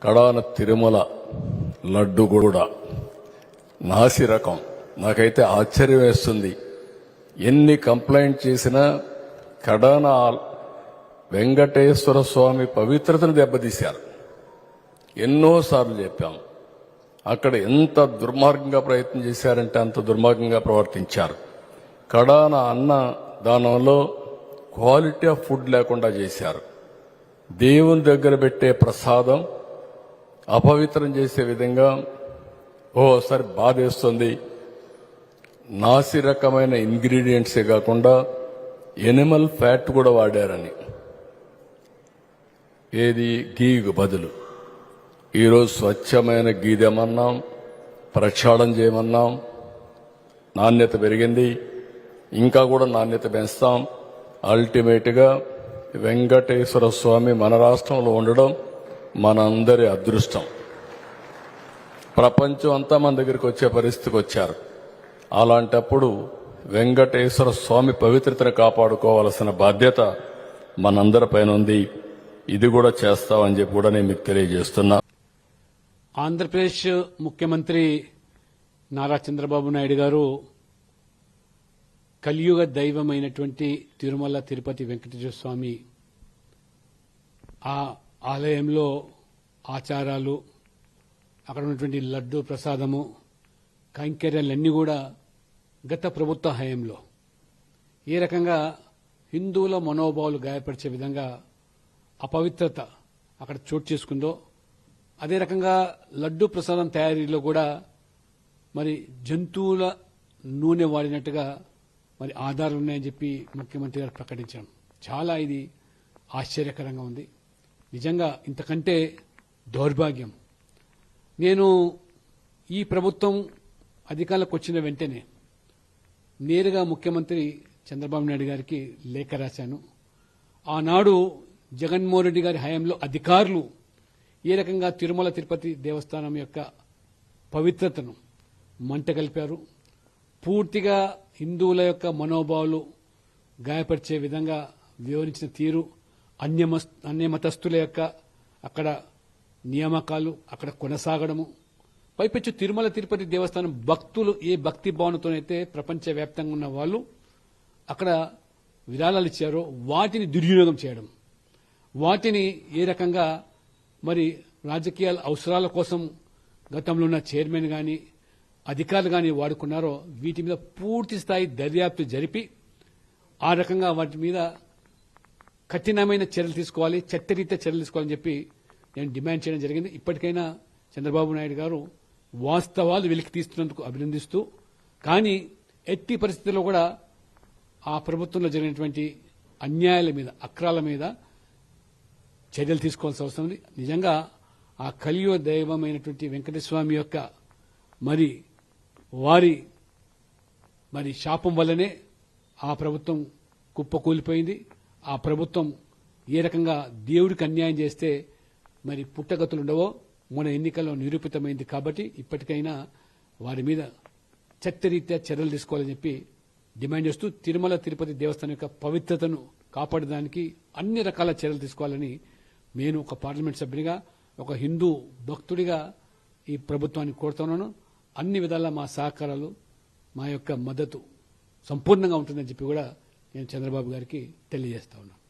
కడాన తిరుమల లడ్డు కూడా నాసి రకం. నాకైతే ఆశ్చర్యం వేస్తుంది. ఎన్ని కంప్లైంట్ చేసినా కడాన వెంకటేశ్వర స్వామి పవిత్రతను దెబ్బతీశారు. ఎన్నోసార్లు చెప్పాం. అక్కడ ఎంత దుర్మార్గంగా ప్రయత్నం చేశారంటే అంత దుర్మార్గంగా ప్రవర్తించారు. కడాన అన్న దానంలో క్వాలిటీ ఆఫ్ ఫుడ్ లేకుండా చేశారు. దేవుని దగ్గర పెట్టే ప్రసాదం అపవిత్రం చేసే విధంగా ఓసారి బాధేస్తుంది. నాసి రకమైన ఇంగ్రీడియంట్సే కాకుండా ఎనిమల్ ఫ్యాట్ కూడా వాడారని. ఏది గీకు బదులు ఈరోజు స్వచ్ఛమైన గీదెమన్నాం, ప్రక్షాళన చేయమన్నాం. నాణ్యత పెరిగింది, ఇంకా కూడా నాణ్యత పెంచుతాం. అల్టిమేట్గా వెంకటేశ్వర స్వామి మన రాష్ట్రంలో ఉండడం మనందరి అదృష్టం. ప్రపంచం అంతా మన దగ్గరికి వచ్చే పరిస్థితికి వచ్చారు. అలాంటప్పుడు వెంకటేశ్వర స్వామి పవిత్రతను కాపాడుకోవాల్సిన బాధ్యత మనందరిపైన ఉంది. ఇది కూడా చేస్తామని చెప్పి కూడా నేను మీకు తెలియజేస్తున్నా. ఆంధ్రప్రదేశ్ ముఖ్యమంత్రి నారా చంద్రబాబు నాయుడు గారు కలియుగ దైవమైనటువంటి తిరుమల తిరుపతి వెంకటేశ్వర స్వామి ఆ ఆలయంలో ఆచారాలు, అక్కడ ఉన్నటువంటి లడ్డు ప్రసాదము, కైంకర్యాలన్నీ కూడా గత ప్రభుత్వ హయాంలో ఏ రకంగా హిందువుల మనోభావాలు గాయపరిచే విధంగా అపవిత్రత అక్కడ చోటు చేసుకుందో, అదే రకంగా లడ్డు ప్రసాదం తయారీలో కూడా మరి జంతువుల నూనె వాడినట్టుగా మరి ఆధారాలు ఉన్నాయని చెప్పి ముఖ్యమంత్రి గారు ప్రకటించారు. చాలా ఇది ఆశ్చర్యకరంగా ఉంది. నిజంగా ఇంతకంటే దౌర్భాగ్యం. నేను ఈ ప్రభుత్వం అధికారంలోకి వచ్చిన వెంటనే నేరుగా ముఖ్యమంత్రి చంద్రబాబు నాయుడు గారికి లేఖ రాశాను. ఆనాడు జగన్మోహన్ రెడ్డి గారి హయాంలో అధికారులు ఏ రకంగా తిరుమల తిరుపతి దేవస్థానం యొక్క పవిత్రతను మంట కలిపారు, పూర్తిగా హిందువుల యొక్క మనోభావాలు గాయపరిచే విధంగా వివరించిన తీరు, అన్యమతస్థుల యొక్క అక్కడ నియామకాలు అక్కడ కొనసాగడము, పైపెచ్చు తిరుమల తిరుపతి దేవస్థానం భక్తులు ఏ భక్తి భావనతోనైతే ప్రపంచవ్యాప్తంగా ఉన్న వాళ్ళు అక్కడ విరాళాలు ఇచ్చారో వాటిని దుర్వినియోగం చేయడం, వాటిని ఏ రకంగా మరి రాజకీయాల అవసరాల కోసం గతంలో ఉన్న చైర్మన్ గాని అధికారులు గాని వాడుకున్నారో వీటి మీద పూర్తి స్థాయి దర్యాప్తు జరిపి ఆ రకంగా వాటి మీద కఠినమైన చర్యలు తీసుకోవాలి, చట్టరీత్యా చర్యలు తీసుకోవాలని చెప్పి నేను డిమాండ్ చేయడం జరిగింది. ఇప్పటికైనా చంద్రబాబు నాయుడు గారు వాస్తవాలు వెలికి తీస్తున్నందుకు అభినందిస్తూ, కానీ ఎట్టి పరిస్థితుల్లో కూడా ఆ ప్రభుత్వంలో జరిగినటువంటి అన్యాయాల మీద, అక్రాల మీద చర్యలు తీసుకోవాల్సిన అవసరం ఉంది. నిజంగా ఆ కలియుగ దైవమైనటువంటి వెంకటేశ్వర స్వామి యొక్క వారి శాపం వల్లనే ఆ ప్రభుత్వం కుప్పకూలిపోయింది. ఆ ప్రభుత్వం ఏ రకంగా దేవుడికి అన్యాయం చేస్తే మరి పుట్టగతులుండవో మన ఎన్నికల్లో నిరూపితమైంది. కాబట్టి ఇప్పటికైనా వారి మీద చట్టరీత్యా చర్యలు తీసుకోవాలని చెప్పి డిమాండ్ చేస్తూ తిరుమల తిరుపతి దేవస్థానం యొక్క పవిత్రతను కాపాడడానికి అన్ని రకాల చర్యలు తీసుకోవాలని నేను ఒక పార్లమెంట్ సభ్యునిగా, ఒక హిందూ భక్తుడిగా ఈ ప్రభుత్వాన్ని కోరుతున్నాను. అన్ని విధాలా మా సహకారాలు, మా యొక్క మద్దతు సంపూర్ణంగా ఉంటుందని చెప్పి కూడా నేను చంద్రబాబు గారికి తెలియజేస్తా ఉన్నాను.